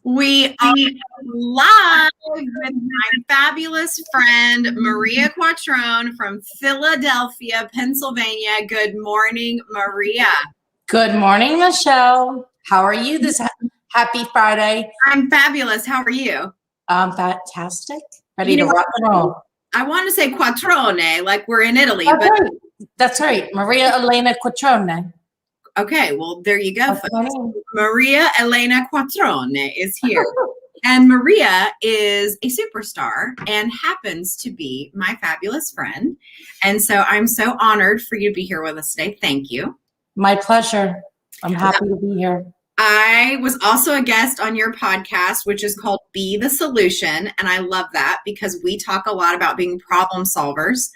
We are live with my fabulous friend, Maria Quattrone from Philadelphia, Pennsylvania. Good morning, Maria. Good morning, Michelle. How are you this happy Friday? I'm fabulous. How are you? Fantastic. Ready to rock and roll. I want to say Quattrone, like we're in Italy. That's right. Maria Elena Quattrone. Okay, well, there you go, folks. Maria Elena Quattrone is here. And Maria is a superstar and happens to be my fabulous friend. And so I'm so honored for you to be here with us today. Thank you. My pleasure. I'm happy to be here. I was also a guest on your podcast, which is called Be the Solution. And I love that because we talk a lot about being problem solvers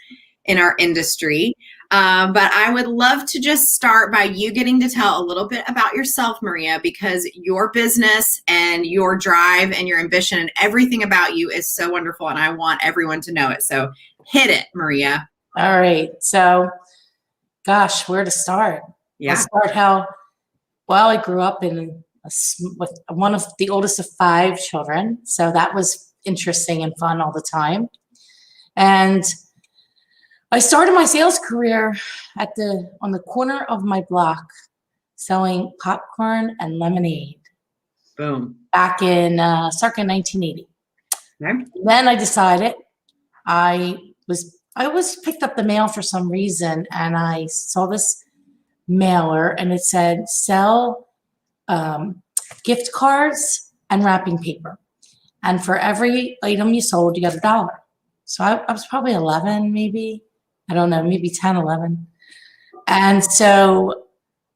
in our industry. But I would love to just start by you getting to tell a little bit about yourself, Maria, because your business and your drive and your ambition and everything about you is so wonderful. And I want everyone to know it. So hit it, Maria. All right. So, gosh, where to start? Yeah. I'll start how, well, I grew up with one of the oldest of 5 children. So that was interesting and fun all the time. And I started my sales career on the corner of my block selling popcorn and lemonade. Boom. Back in circa 1980. Okay. Then I decided I was picked up the mail for some reason, and I saw this mailer and it said sell gift cards and wrapping paper. And for every item you sold, you got $1. So I was probably 11, maybe. I don't know, maybe 10, 11. And so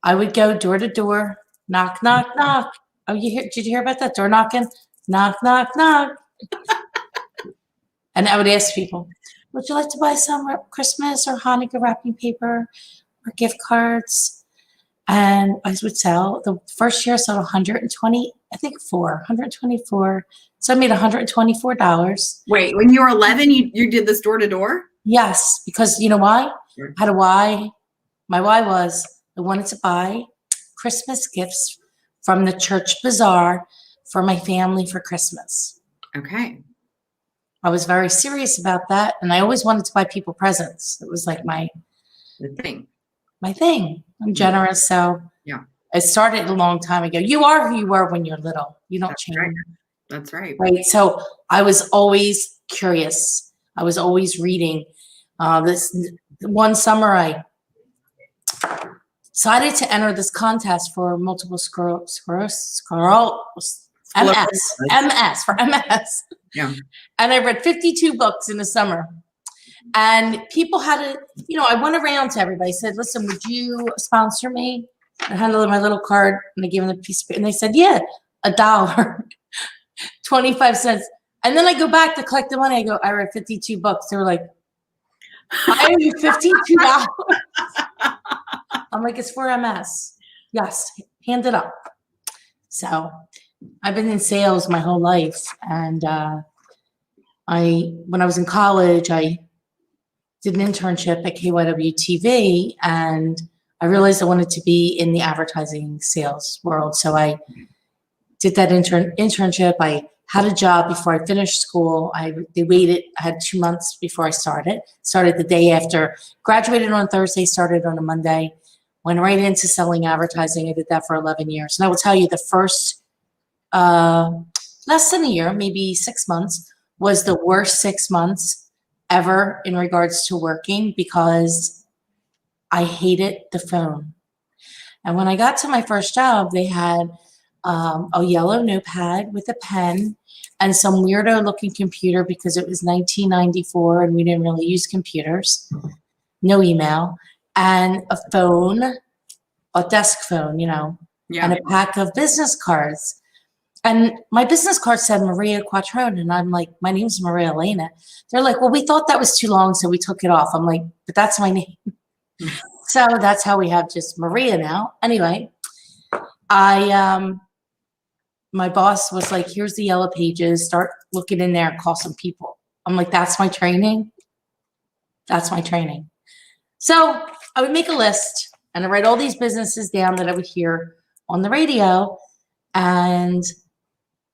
I would go door to door, knock, knock, knock. Oh, did you hear about that? Door knocking? Knock, knock, knock. And I would ask people, would you like to buy some Christmas or Hanukkah wrapping paper or gift cards? And I would sell. The first year I sold 124. So I made $124. Wait, when you were 11, you did this door to door? Yes, because you know why? I had a why. My why was I wanted to buy Christmas gifts from the church bazaar for my family for Christmas. Okay. I was very serious about that, and I always wanted to buy people presents. It was like my thing. I'm generous, so yeah. It started a long time ago. You are who you were when you're little. You don't change. Right. That's right. Right. So I was always curious. I was always reading. This one summer, I decided to enter this contest for multiple sclerosis, MS. Yeah. And I read 52 books in the summer. And people had to, I went around to everybody, said, listen, would you sponsor me? I handed my little card and I gave them a piece of paper. And they said, yeah, $1, 25 cents. And then I go back to collect the money. I go, I read 52 books. They were like, I owe you $52. I'm like, it's for MS. Yes, hand it up. So I've been in sales my whole life. And when I was in college, I did an internship at KYW TV, and I realized I wanted to be in the advertising sales world. So I did that internship. I had a job before I finished school. They waited. I had 2 months before I started. Started the day after. Graduated on Thursday, started on a Monday. Went right into selling advertising. I did that for 11 years. And I will tell you the first less than a year, maybe 6 months, was the worst 6 months ever in regards to working because I hated the phone. And when I got to my first job, they had a yellow notepad with a pen and some weirdo looking computer because it was 1994 and we didn't really use computers, no email, and a phone, a desk phone, and a pack of business cards. And my business card said Maria Quattrone. And I'm like, my name's Maria Elena. They're like, well, we thought that was too long, so we took it off. I'm like, but that's my name. So that's how we have just Maria now. Anyway, my boss was like, here's the yellow pages. Start looking in there and call some people. I'm like, that's my training. That's my training. So I would make a list and I write all these businesses down that I would hear on the radio, and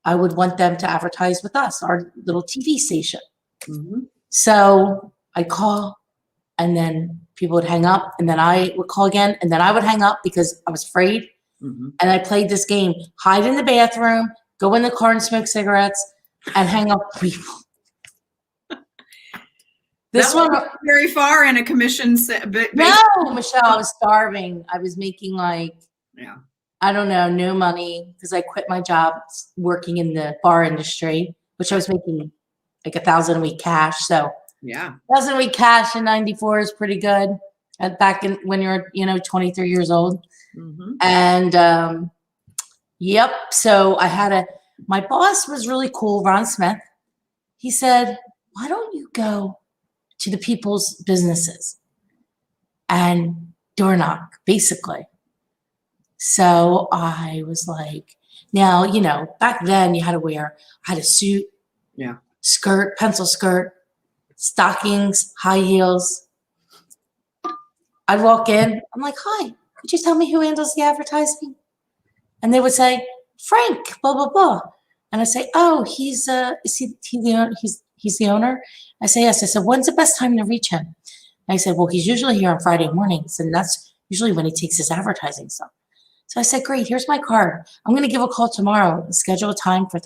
I would want them to advertise with us, our little TV station. Mm-hmm. So I'd call, and then people would hang up, and then I would call again, and then I would hang up because I was afraid. Mm-hmm. And I played this game: hide in the bathroom, go in the car and smoke cigarettes, and hang up people. This one very far in a commission. No, Michelle, I was starving. I was making like, I don't know, no money because I quit my job working in the bar industry, which I was making like $1,000 a week cash. So $1,000 a week cash in '94 is pretty good. Back in when you're 23 years old. Mm-hmm. And so I had my boss was really cool, Ron Smith. He said, why don't you go to the people's businesses and door knock, basically. So I was like, now, back then I had a suit, skirt, pencil skirt, stockings, high heels. I'd walk in, I'm like, hi, could you tell me who handles the advertising? And they would say, Frank, blah, blah, blah. And I say, oh, he's the owner? I say, yes. I said, when's the best time to reach him? And I said, well, he's usually here on Friday mornings, and that's usually when he takes his advertising stuff. So I said, great, here's my card. I'm going to give a call tomorrow and schedule a time for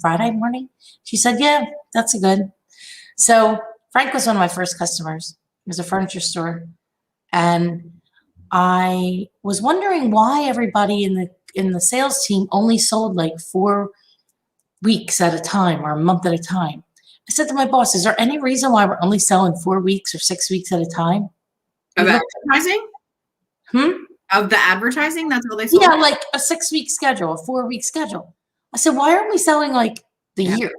Friday morning. She said, yeah, that's good. So Frank was one of my first customers. It was a furniture store. And I was wondering why everybody in the sales team only sold like 4 weeks at a time or a month at a time. I said to my boss, is there any reason why we're only selling 4 weeks or 6 weeks at a time? Of advertising? Of the advertising? That's all they sold? Yeah, like a 6-week schedule, a 4-week schedule. I said, why aren't we selling like the year?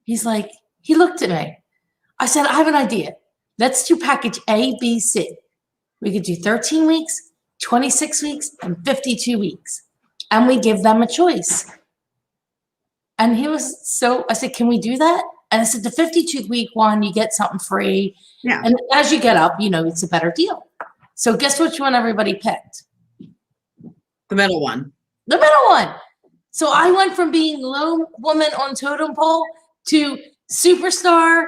He's like, he looked at me. I said, I have an idea. Let's do package A, B, C. We could do 13 weeks, 26 weeks, and 52 weeks. And we give them a choice. And he was I said, can we do that? And I said, the 52-week one, you get something free. Yeah. And as you get up, it's a better deal. So guess which one everybody picked? The middle one. The middle one. So I went from being low woman on totem pole to superstar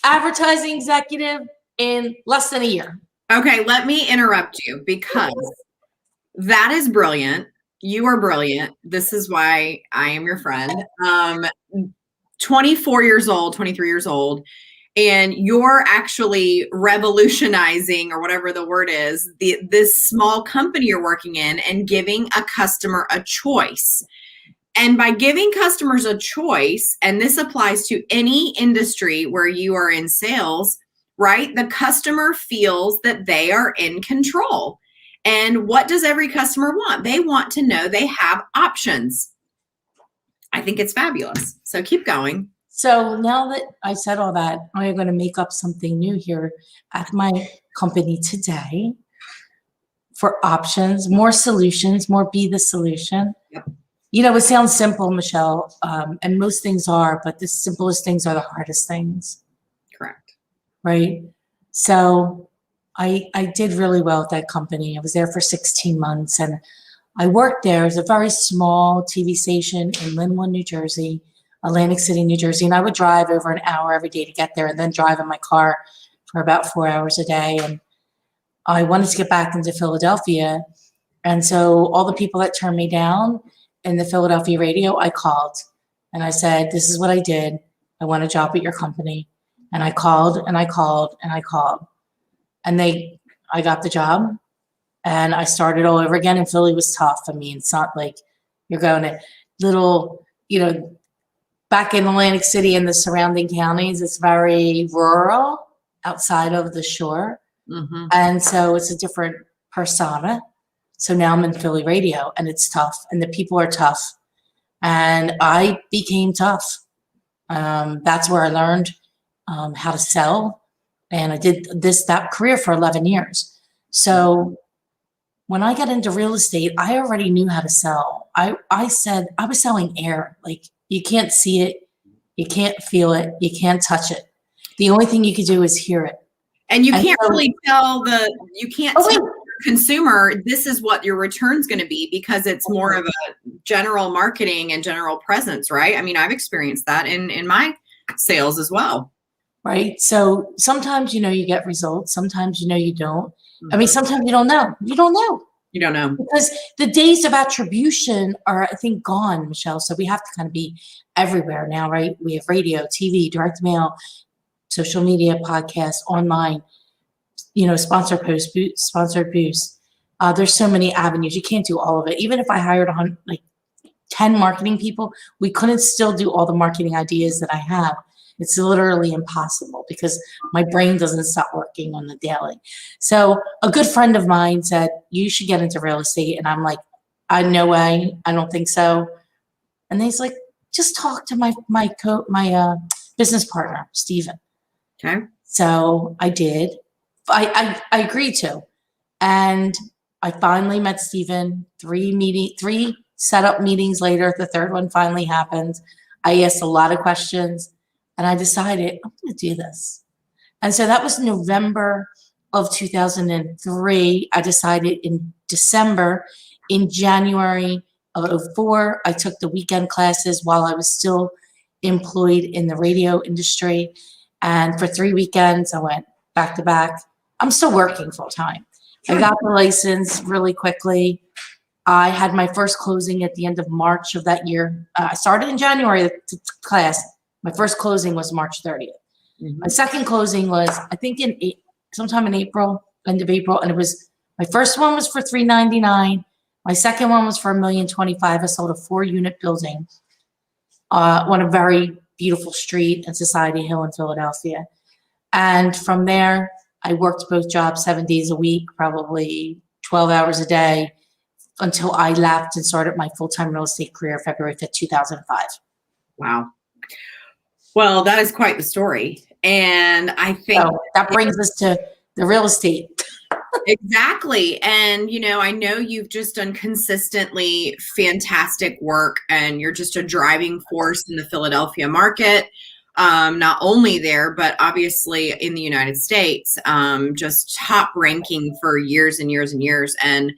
advertising executive in less than a year. Okay, let me interrupt you because that is brilliant. You are brilliant. This is why I am your friend. 24 years old, 23 years old, and you're actually revolutionizing, or whatever the word is, this small company you're working in and giving a customer a choice. And by giving customers a choice, and this applies to any industry where you are in sales, right? The customer feels that they are in control. And what does every customer want? They want to know they have options. I think it's fabulous. So keep going. So now that I said all that, I'm going to make up something new here at my company today for options, more solutions, more be the solution. Yep. It sounds simple, Michelle, and most things are, but the simplest things are the hardest things. Correct. Right? So I did really well at that company. I was there for 16 months, and I worked there as a very small TV station in Linwood, New Jersey, Atlantic City, New Jersey, and I would drive over an hour every day to get there and then drive in my car for about 4 hours a day. And I wanted to get back into Philadelphia, and so all the people that turned me down in the Philadelphia radio, I called, and I said, this is what I did. I want a job at your company. And I called, and I called, and I called. And I got the job, and I started all over again. And Philly was tough. I mean, it's not like you're going to little, back in Atlantic City and the surrounding counties. It's very rural outside of the shore. Mm-hmm. And so it's a different persona. So now I'm in Philly radio, and it's tough, and the people are tough, and I became tough. That's where I learned how to sell, and I did that career for 11 years. So when I got into real estate, I already knew how to sell. I said I was selling air. Like, you can't see it, you can't feel it, you can't touch it. The only thing you could do is hear it. And you can't really tell the consumer this is what your return's going to be, because it's more of a general marketing and general presence, right? I mean, I've experienced that in my sales as well. Right. So sometimes, you get results. Sometimes, you don't. I mean, sometimes you don't know. You don't know. You don't know. Because the days of attribution are, I think, gone, Michelle. So we have to kind of be everywhere now, right? We have radio, TV, direct mail, social media, podcasts, online, sponsored boosts. There's so many avenues. You can't do all of it. Even if I hired 10 marketing people, we couldn't still do all the marketing ideas that I have. It's literally impossible because my brain doesn't stop working on the daily. So a good friend of mine said, you should get into real estate. And I'm like, no way. I don't think so. And he's like, just talk to my business partner, Steven. Okay. So I did. I agreed to. And I finally met Steven. 3 setup meetings later, the third one finally happened. I asked a lot of questions. And I decided I'm going to do this. And so that was November of 2003. I decided in December. In January of 2004, I took the weekend classes while I was still employed in the radio industry. And for 3 weekends, I went back to back. I'm still working full time. I got the license really quickly. I had my first closing at the end of March of that year. I started in January, the class. My first closing was March 30th. Mm-hmm. My second closing was, I think, sometime in April, end of April. And my first one was for $399. My second one was for $1,025,000. I sold a 4-unit building on a very beautiful street in Society Hill in Philadelphia. And from there, I worked both jobs 7 days a week, probably 12 hours a day, until I left and started my full-time real estate career February 5th, 2005. Wow. Well, that is quite the story. And I think that brings us to the real estate. Exactly. And, I know you've just done consistently fantastic work, and you're just a driving force in the Philadelphia market. Not only there, but obviously in the United States, just top ranking for years and years and years. And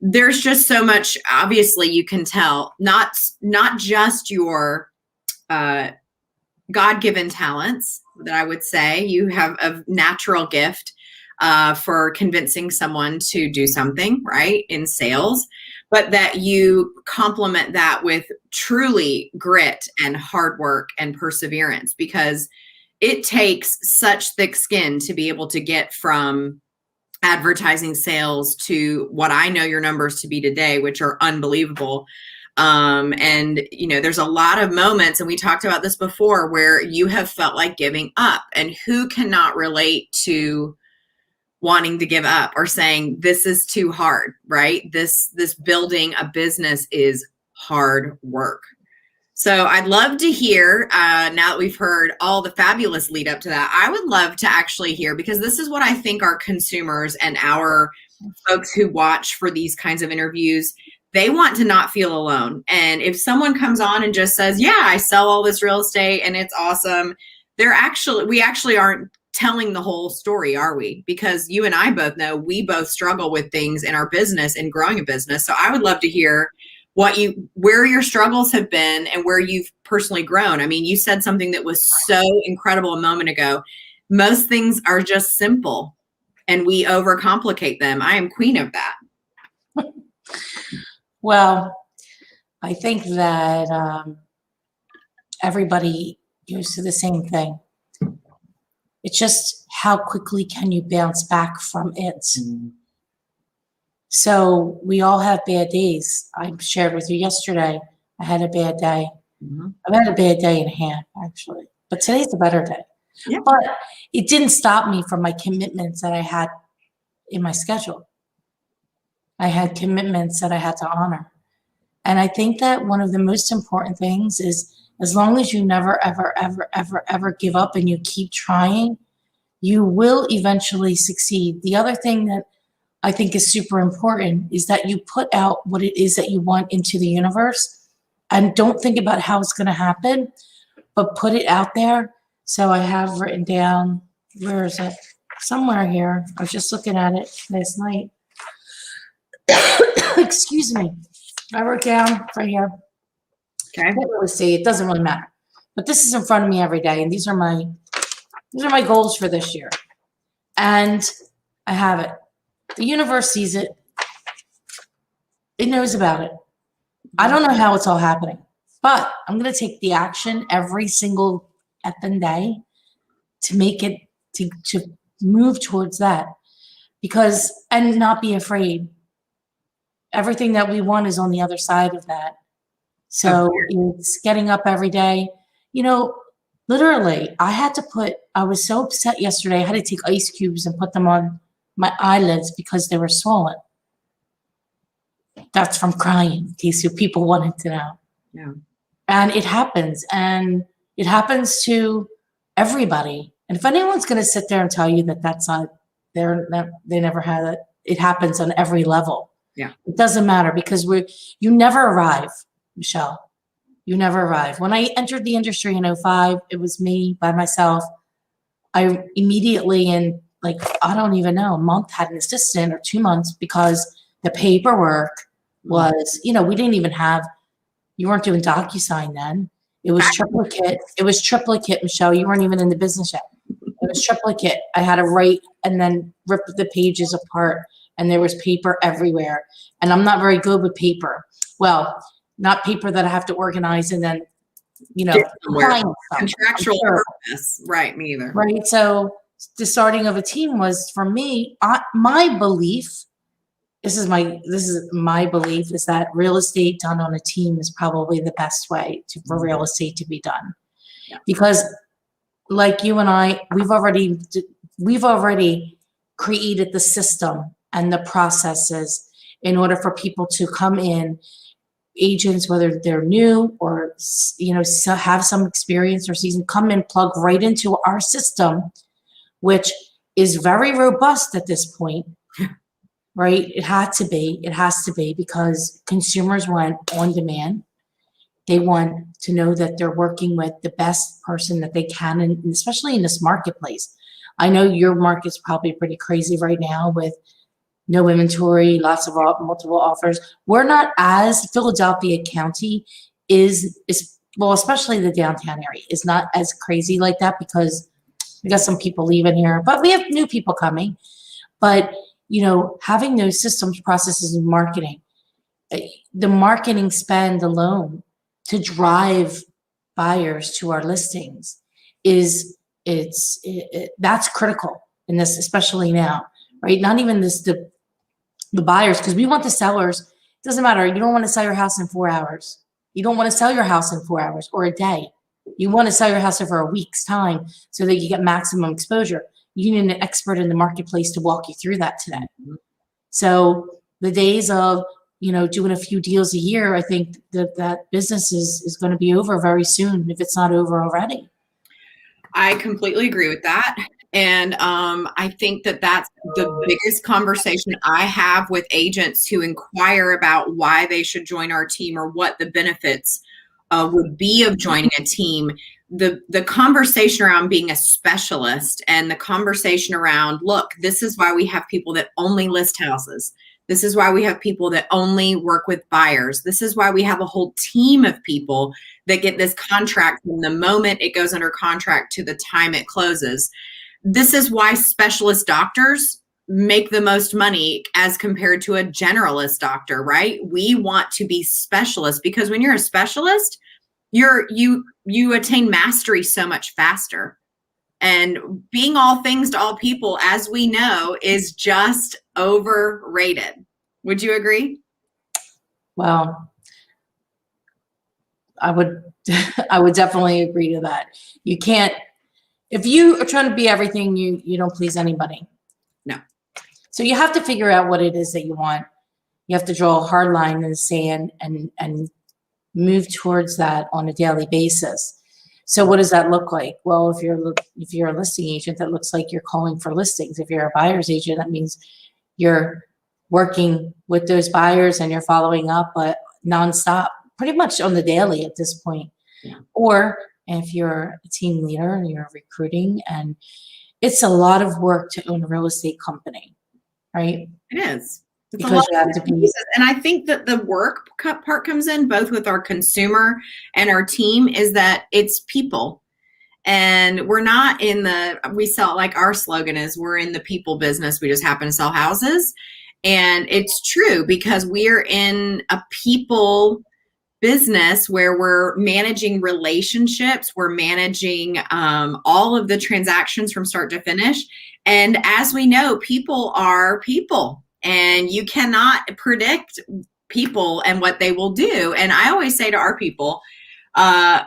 there's just so much, obviously, you can tell, not just your God-given talents that I would say. You have a natural gift for convincing someone to do something, right, in sales, but that you complement that with truly grit and hard work and perseverance, because it takes such thick skin to be able to get from advertising sales to what I know your numbers to be today, which are unbelievable. And there's a lot of moments, and we talked about this before, where you have felt like giving up, and who cannot relate to wanting to give up or saying this is too hard, right? This building a business is hard work. So I'd love to hear, now that we've heard all the fabulous lead up to that, I would love to actually hear, because this is what I think our consumers and our folks who watch for these kinds of interviews, they want to not feel alone. And if someone comes on and just says, yeah, I sell all this real estate and it's awesome, we actually aren't telling the whole story, are we? Because you and I both know we both struggle with things in our business and growing a business. So I would love to hear where your struggles have been and where you've personally grown. I mean, you said something that was so incredible a moment ago. Most things are just simple and we overcomplicate them. I am queen of that. Well, I think that everybody goes through the same thing. It's just how quickly can you bounce back from it? Mm-hmm. So we all have bad days. I shared with you yesterday, I had a bad day. Mm-hmm. I've had a bad day and a half, actually. But today's a better day. Yeah. But it didn't stop me from my commitments that I had in my schedule. I had commitments that I had to honor. And I think that one of the most important things is, as long as you never, ever, ever, ever, ever give up and you keep trying, you will eventually succeed. The other thing that I think is super important is that you put out what it is that you want into the universe, and don't think about how it's going to happen, but put it out there. So I have written down, where is it? Somewhere here. I was just looking at it last night. Excuse me. I wrote down right here. Okay. I can't really see. It doesn't really matter. But this is in front of me every day, and these are my goals for this year. And I have it. The universe sees it. It knows about it. I don't know how it's all happening, but I'm going to take the action every single effing day to make it, to move towards that, and not be afraid. Everything that we want is on the other side of that. So it's getting up every day. Literally, I was so upset yesterday. I had to take ice cubes and put them on my eyelids because they were swollen. That's from crying, in case you people wanted to know. Yeah. And it happens to everybody. And if anyone's going to sit there and tell you that that's not, they never had it, it happens on every level. Yeah. It doesn't matter, because you never arrive, Michelle. You never arrive. When I entered the industry in 2005, it was me by myself. I immediately, in I don't even know, a month, had an assistant, or 2 months, because the paperwork was, we didn't even have, you weren't doing DocuSign then. It was triplicate. It was triplicate, Michelle. You weren't even in the business yet. It was triplicate. I had to write and then rip the pages apart, and there was paper everywhere. And I'm not very good with paper. Well, not paper that I have to organize and then, contractual purpose. Right, me either. Right. So the starting of a team was, for me, my belief, this is my belief, is that real estate done on a team is probably the best way for real estate to be done. Yeah. Because like you and I, we've already created the system and the processes in order for people to come in, agents, whether they're new or, have some experience or season, come in, plug right into our system, which is very robust at this point, right? It has to be, because consumers want on demand. They want to know that they're working with the best person that they can, and especially in this marketplace. I know your market's probably pretty crazy right now with no inventory, lots of multiple offers. We're not, as Philadelphia County is well, especially the downtown area, is not as crazy like that, because we got some people leaving here, but we have new people coming. But, having those systems, processes, and marketing, the marketing spend alone to drive buyers to our listings that's critical in this, especially now, right? Not even the buyers, because we want the sellers. It doesn't matter. You don't want to sell your house in 4 hours. You don't want to sell your house in 4 hours or a day. You want to sell your house over a week's time so that you get maximum exposure. You need an expert in the marketplace to walk you through that today. So the days of, doing a few deals a year, I think that business is going to be over very soon, if it's not over already. I completely agree with that. And I think that's the biggest conversation I have with agents who inquire about why they should join our team or what the benefits would be of joining a team. The conversation around being a specialist, and the conversation around, look, this is why we have people that only list houses. This is why we have people that only work with buyers. This is why we have a whole team of people that get this contract from the moment it goes under contract to the time it closes. This is why specialist doctors make the most money as compared to a generalist doctor, right? We want to be specialists, because when you're a specialist, you attain mastery so much faster. And being all things to all people, as we know, is just overrated. Would you agree? Well, I would definitely agree to that. You can't, if you are trying to be everything, you don't please anybody. No. So you have to figure out what it is that you want. You have to draw a hard line in the sand and move towards that on a daily basis. So what does that look like? Well, if you're a listing agent, that looks like you're calling for listings. If you're a buyer's agent, that means you're working with those buyers and you're following up nonstop, pretty much on the daily at this point. Yeah. Or if you're a team leader and you're recruiting, and it's a lot of work to own a real estate company, right? It is. It's Because you have to be. And I think that the work part comes in both with our consumer and our team, is that it's people. And we're not we sell, like our slogan is, we're in the people business. We just happen to sell houses. And it's true, because we're in a people business where we're managing relationships. We're managing all of the transactions from start to finish. And as we know, people are people, and you cannot predict people and what they will do. And I always say to our people,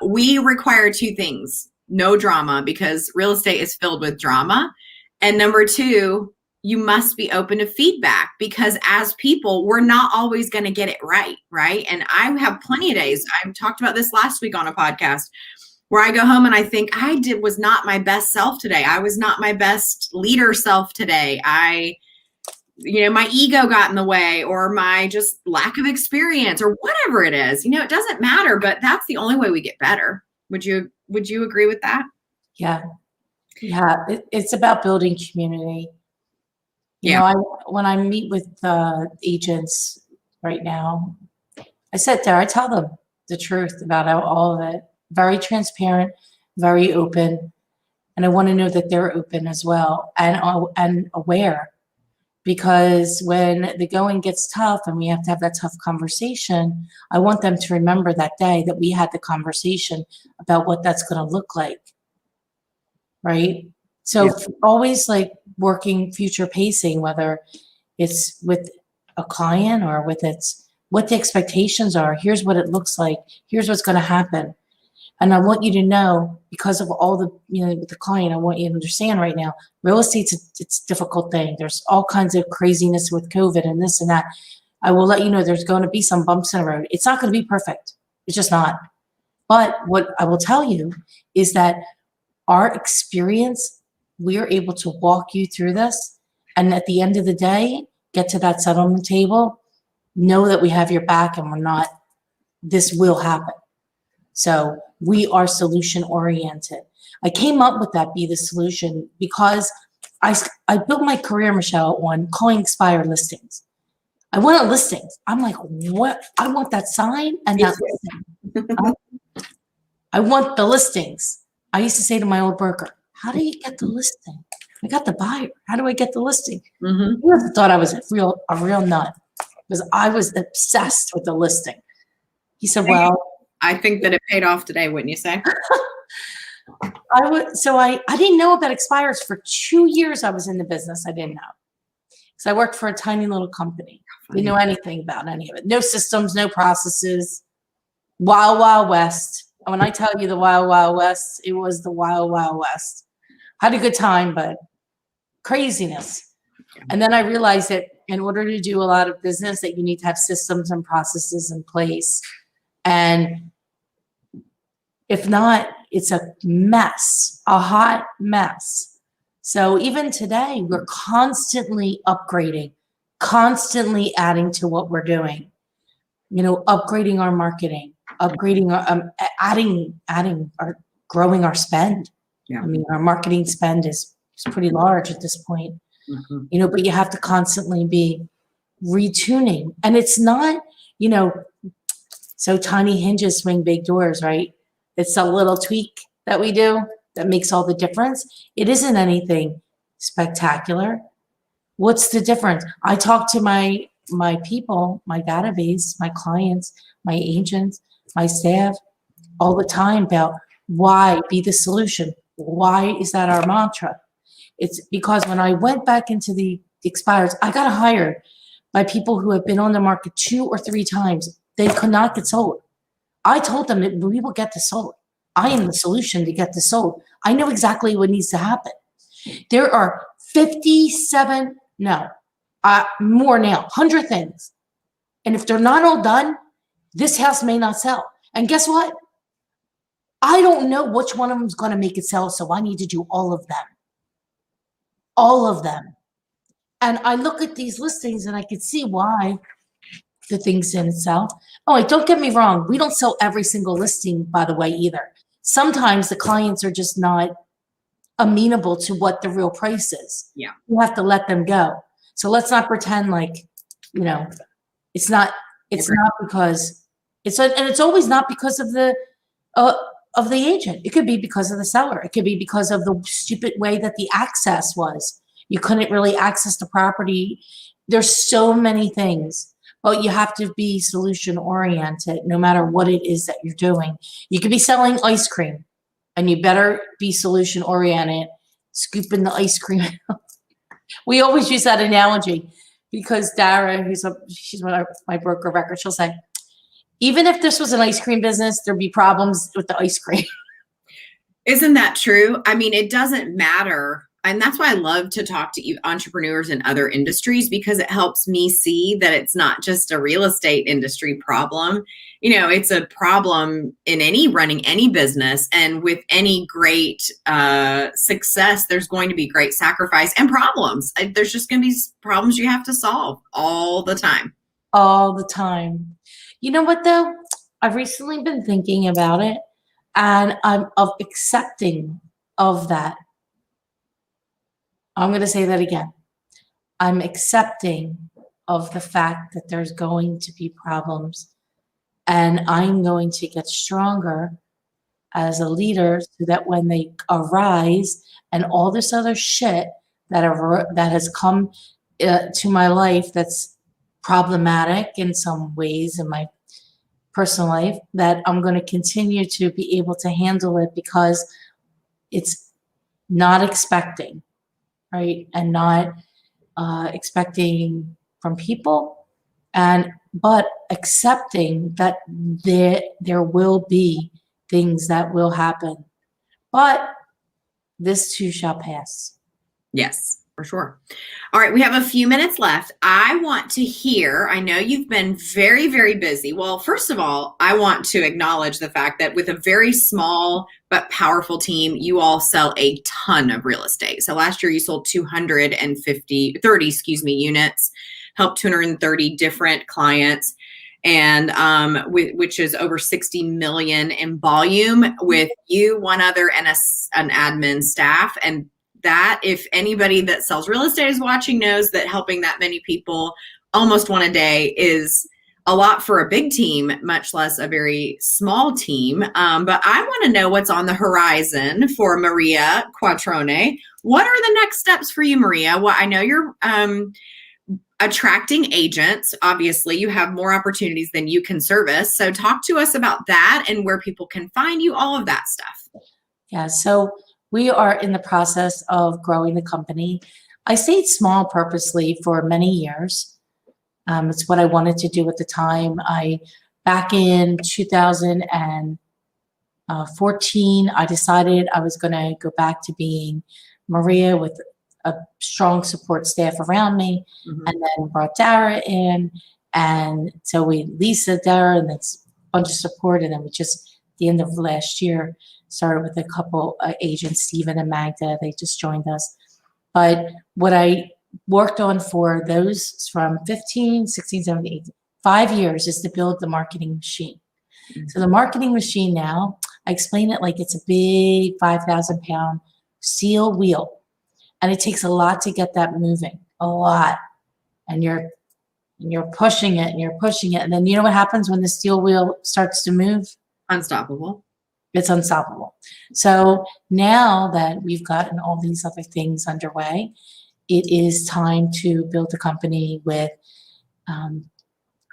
we require two things: no drama, because real estate is filled with drama. And number two, you must be open to feedback, because as people, we're not always going to get it right. Right. And I have plenty of days. I talked about this last week on a podcast, where I go home and I think was not my best self today. I was not my best leader self today. My ego got in the way, or my just lack of experience, or whatever it is. It doesn't matter, but that's the only way we get better. Would you agree with that? Yeah. It's about building community. When I meet with agents right now, I sit there, I tell them the truth about all of it. Very transparent, very open. And I want to know that they're open as well, and aware. Because when the going gets tough and we have to have that tough conversation, I want them to remember that day that we had the conversation about what that's going to look like. Right? So always like working future pacing, whether it's with a client or with what the expectations are. Here's what it looks like. Here's what's going to happen. And I want you to know, because of all with the client, I want you to understand right now, real estate's it's a difficult thing. There's all kinds of craziness with COVID and this and that. I will let you know there's going to be some bumps in the road. It's not going to be perfect. It's just not. But what I will tell you is that our experience, we're able to walk you through this. And at the end of the day, get to that settlement table, know that we have your back, and this will happen. So we are solution oriented. I came up with that Be the Solution because I built my career, Michelle, on calling expired listings. I wanted listings. I'm like, what? I want that sign and that listing. I want the listings. I used to say to my old broker, how do you get the listing? I got the buyer. How do I get the listing? Mm-hmm. You must have thought I was a real nut, because I was obsessed with the listing. He said, well, I think that it paid off today, wouldn't you say? I didn't know about expires for 2 years. I was in the business. I didn't know, because I worked for a tiny little company. Didn't know anything about any of it. No systems, no processes. Wild, Wild West. And when I tell you the Wild, Wild West, it was the Wild, Wild West. Had a good time, but craziness. And then I realized that in order to do a lot of business, that you need to have systems and processes in place. And if not, it's a mess, a hot mess. So even today, we're constantly upgrading, constantly adding to what we're doing. Upgrading our marketing, upgrading our growing our spend. Yeah. I mean, our marketing spend is pretty large at this point. Mm-hmm. But you have to constantly be retuning. And it's not, so tiny hinges swing big doors, right? It's a little tweak that we do that makes all the difference. It isn't anything spectacular. What's the difference? I talk to my people, my database, my clients, my agents, my staff all the time about why Be the Solution. Why is that our mantra? It's because when I went back into the expireds, I got hired by people who have been on the market 2 or 3 times. They could not get sold. I told them that we will get this sold. I am the solution to get this sold. I know exactly what needs to happen. There are 57, more now, 100 things And if they're not all done, this house may not sell. And guess what? I don't know which one of them is going to make it sell, so I need to do all of them. All of them. And I look at these listings and I can see why the things didn't sell. Oh, wait, don't get me wrong. We don't sell every single listing, by the way, either. Sometimes the clients are just not amenable to what the real price is. Yeah. You have to let them go. So let's not pretend like, it's not because and it's always not because of the agent. It could be because of the seller. It could be because of the stupid way that the access was. You couldn't really access the property. There's so many things, but you have to be solution oriented no matter what it is that you're doing. You could be selling ice cream and you better be solution oriented, scooping the ice cream. We always use that analogy because Dara, she's my broker record, she'll say, even if this was an ice cream business, there'd be problems with the ice cream. Isn't that true? I mean, it doesn't matter. And that's why I love to talk to entrepreneurs in other industries, because it helps me see that it's not just a real estate industry problem. It's a problem in running any business. And with any great success, there's going to be great sacrifice and problems. There's just going to be problems you have to solve all the time. All the time. You know what, though? I've recently been thinking about it, and I'm accepting of that. I'm going to say that again. I'm accepting of the fact that there's going to be problems, and I'm going to get stronger as a leader so that when they arise and all this other shit that has come to my life that's problematic in some ways in my personal life, that I'm going to continue to be able to handle it, because it's not expecting. Right? And not expecting from people, but accepting that there will be things that will happen. But this too shall pass. Yes, for sure. All right, we have a few minutes left. I want to hear, I know you've been very, very busy. Well, first of all, I want to acknowledge the fact that with a very small but powerful team, you all sell a ton of real estate. So last year you sold 30 units, helped 230 different clients, and which is over 60 million in volume with you, one other, and an admin staff. And that, if anybody that sells real estate is watching, knows that helping that many people almost one a day is a lot for a big team, much less a very small team. But I want to know what's on the horizon for Maria Quattrone. What are the next steps for you, Maria? Well, I know you're attracting agents. Obviously, you have more opportunities than you can service. So talk to us about that and where people can find you, all of that stuff. Yeah, so we are in the process of growing the company. I stayed small purposely for many years. It's what I wanted to do at the time. Back in 2014, I decided I was going to go back to being Maria with a strong support staff around me, and then brought Dara in. And so Lisa, Dara, and that's a bunch of support. And then we just, at the end of last year, started with a couple agents, Stephen and Magda. They just joined us. But what I worked on for those from 15, 16, 17, 18, 5 years is to build the marketing machine. So the marketing machine now, I explain it like it's a big 5,000-pound steel wheel. And it takes a lot to get that moving, a lot. And you're pushing it and you're pushing it. And then you know what happens when the steel wheel starts to move? Unstoppable. It's unstoppable. So now that we've gotten all these other things underway, it is time to build a company with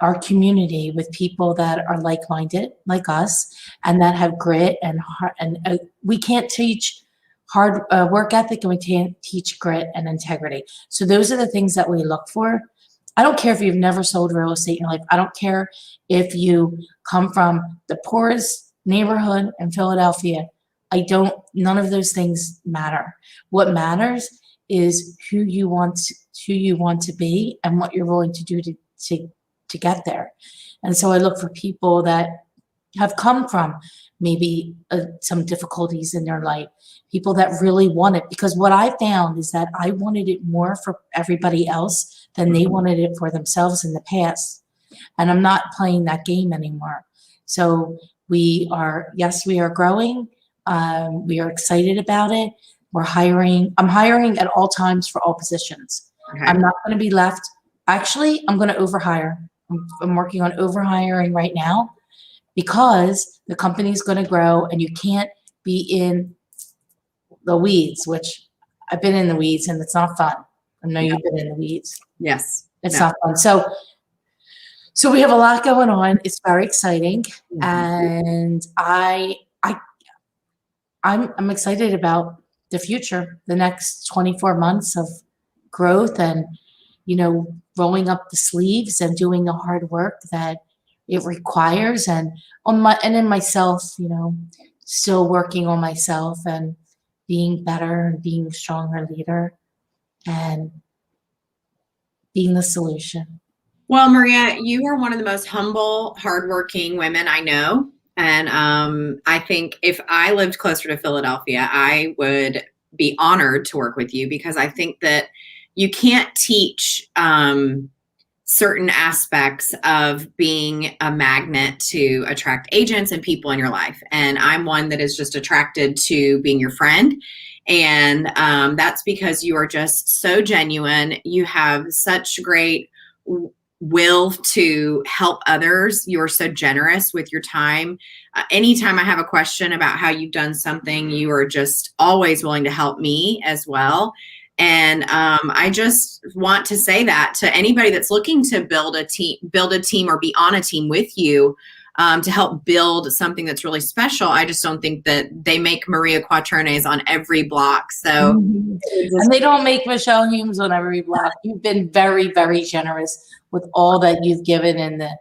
our community, with people that are like-minded, like us, and that have grit and heart. And we can't teach hard work ethic, and we can't teach grit and integrity. So those are the things that we look for. I don't care if you've never sold real estate in your life. I don't care if you come from the poorest neighborhood in Philadelphia. None of those things matter. What matters is who you want to be and what you're willing to do to to get there. And so I look for people that have come from maybe some difficulties in their life, people that really want it. Because what I found is that I wanted it more for everybody else than they wanted it for themselves in the past. And I'm not playing that game anymore. So we are growing. We are excited about it. We're hiring. I'm hiring at all times for all positions. Okay. I'm not going to be left. Actually, I'm going to overhire. I'm working on overhiring right now because the company is going to grow and you can't be in the weeds, which I've been in the weeds and it's not fun. I know you've been in the weeds. Yes. It's not fun. So we have a lot going on. It's very exciting. And I'm excited about the future, the next 24 months of growth and, rolling up the sleeves and doing the hard work that it requires and in myself, still working on myself and being better and being a stronger leader and being the solution. Well, Maria, you are one of the most humble, hardworking women I know. And I think if I lived closer to Philadelphia, I would be honored to work with you because I think that you can't teach certain aspects of being a magnet to attract agents and people in your life. And I'm one that is just attracted to being your friend. And that's because you are just so genuine. You have such great will to help others. You're so generous with your time. Anytime I have a question about how you've done something, you are just always willing to help me as well. And I just want to say that to anybody that's looking to build a team or be on a team with you to help build something that's really special. I just don't think that they make Maria Quattrones on every block. So, and they don't make Michelle Humes on every block. You've been very, very generous with all that you've given in the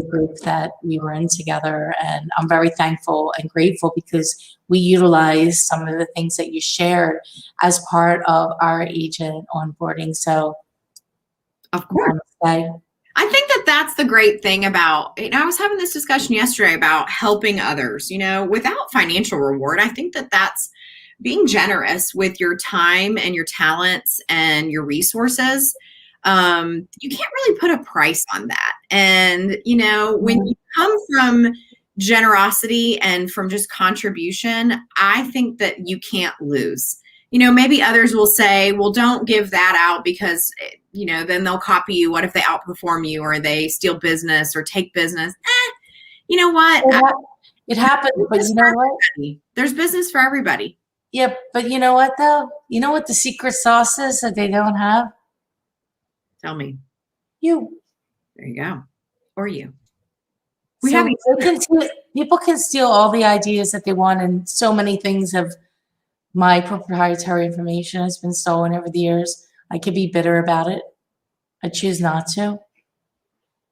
group that we were in together. And I'm very thankful and grateful because we utilize some of the things that you shared as part of our agent onboarding. So, of course. I think that that's the great thing about, I was having this discussion yesterday about helping others, without financial reward. I think that that's being generous with your time and your talents and your resources. You can't really put a price on that. And, when you come from generosity and from just contribution, I think that you can't lose. Maybe others will say, well, don't give that out because, then they'll copy you. What if they outperform you or they steal business or take business? You know what? It happens, but you know what? There's business for everybody. Yeah, but you know what, though? You know what the secret sauce is that they don't have? Tell me. You. There you go. Or you. People can steal all the ideas that they want, and so many things of my proprietary information has been stolen over the years. I could be bitter about it. I choose not to.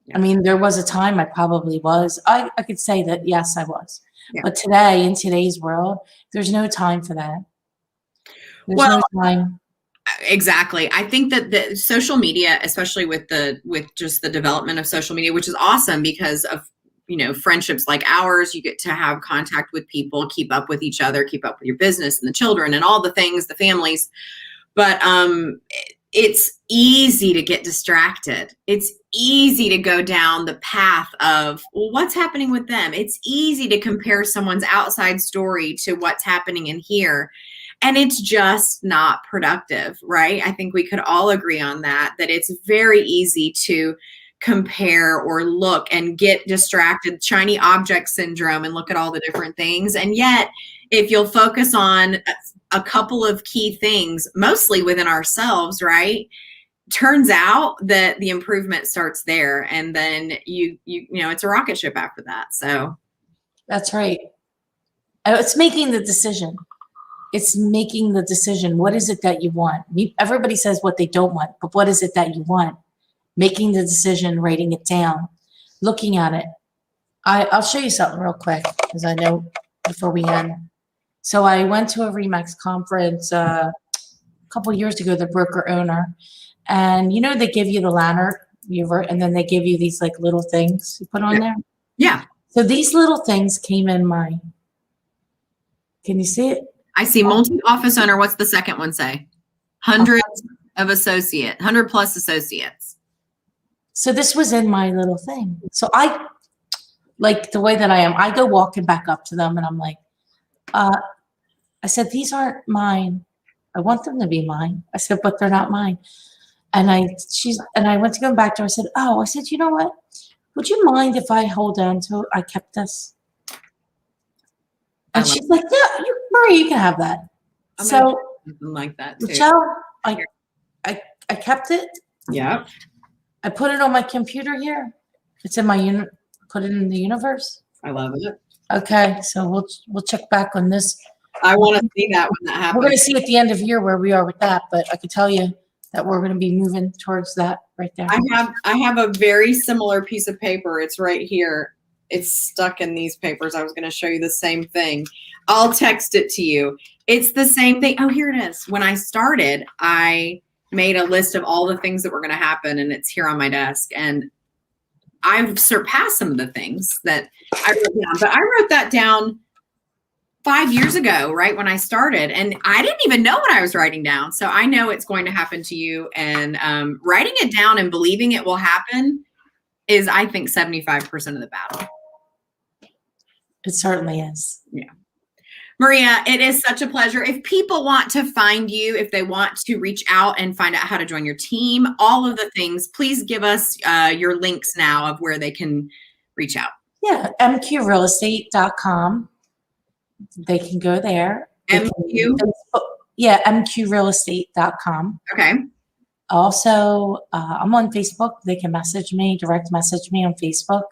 Yeah. I mean, there was a time I probably was. I could say that, yes, I was. Yeah. But today, in today's world, there's no time for that. There's no time. Exactly. I think that the social media, especially with just the development of social media, which is awesome because of, friendships like ours, you get to have contact with people, keep up with each other, keep up with your business and the children and all the things, the families. But it's easy to get distracted. It's easy to go down the path of, well, what's happening with them? It's easy to compare someone's outside story to what's happening in here. And it's just not productive, right? I think we could all agree on that it's very easy to compare or look and get distracted, shiny object syndrome, and look at all the different things. And yet, if you'll focus on a couple of key things, mostly within ourselves, right? Turns out that the improvement starts there. And then it's a rocket ship after that. So that's right. It's making the decision. It's making the decision. What is it that you want? Everybody says what they don't want, but what is it that you want? Making the decision, writing it down, looking at it. I'll show you something real quick because I know before we end. So I went to a RE/MAX conference a couple years ago, the broker owner, and they give you the lanyard and then they give you these like little things you put on there. Yeah. So these little things came in can you see it? I see multi-office owner. What's the second one say? 100 plus associates. So this was in my little thing. So I, like the way that I am, I go walking back up to them and I'm like, I said, these aren't mine. I want them to be mine. I said, but they're not mine. And I went to go back to her. I said, I said, you know what? Would you mind if I hold on to it? I kept this. And she's like, yeah, Maria, you can have that. So something like that too. Michelle, I kept it. Yeah. I put it on my computer here. It's in my put it in the universe. I love it. Okay, so we'll check back on this. I want to see that when that happens. We're going to see at the end of year where we are with that, but I can tell you that we're going to be moving towards that right there. I have a very similar piece of paper. It's right here. It's stuck in these papers. I was going to show you the same thing. I'll text it to you. It's the same thing. Oh, here it is. When I started, I made a list of all the things that were going to happen, and it's here on my desk. And I've surpassed some of the things that I wrote down, but I wrote that down 5 years ago, right when I started, and I didn't even know what I was writing down. So I know it's going to happen to you, and writing it down and believing it will happen is, I think, 75% of the battle. It certainly is. Yeah. Maria, it is such a pleasure. If people want to find you, if they want to reach out and find out how to join your team, all of the things, please give us your links now of where they can reach out. Yeah, mqrealestate.com. They can go there. MQ? Yeah, mqrealestate.com. Okay. Also, I'm on Facebook. They can direct message me on Facebook,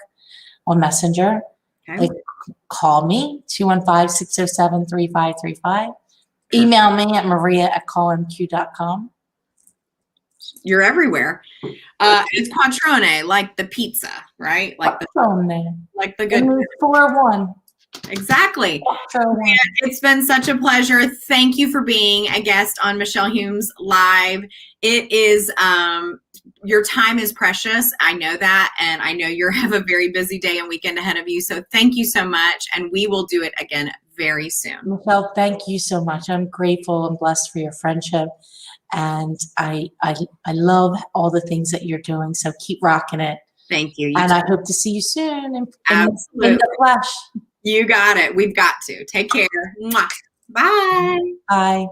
on Messenger. Okay. They call me, 215-607-3535. Email me at maria@callmq.com. You're everywhere. It's Quattrone, like the pizza, right? Like like the good 401. Exactly. Maria, it's been such a pleasure. Thank you for being a guest on Michelle Humes Live. It is your time is precious. I know that, and I know you have a very busy day and weekend ahead of you. So thank you so much, and we will do it again very soon. Michelle, thank you so much. I'm grateful and blessed for your friendship, and I love all the things that you're doing. So keep rocking it. Thank you. And I hope to see you soon in the flesh. You got it. We've got to. Take care. Mwah. Bye. Bye.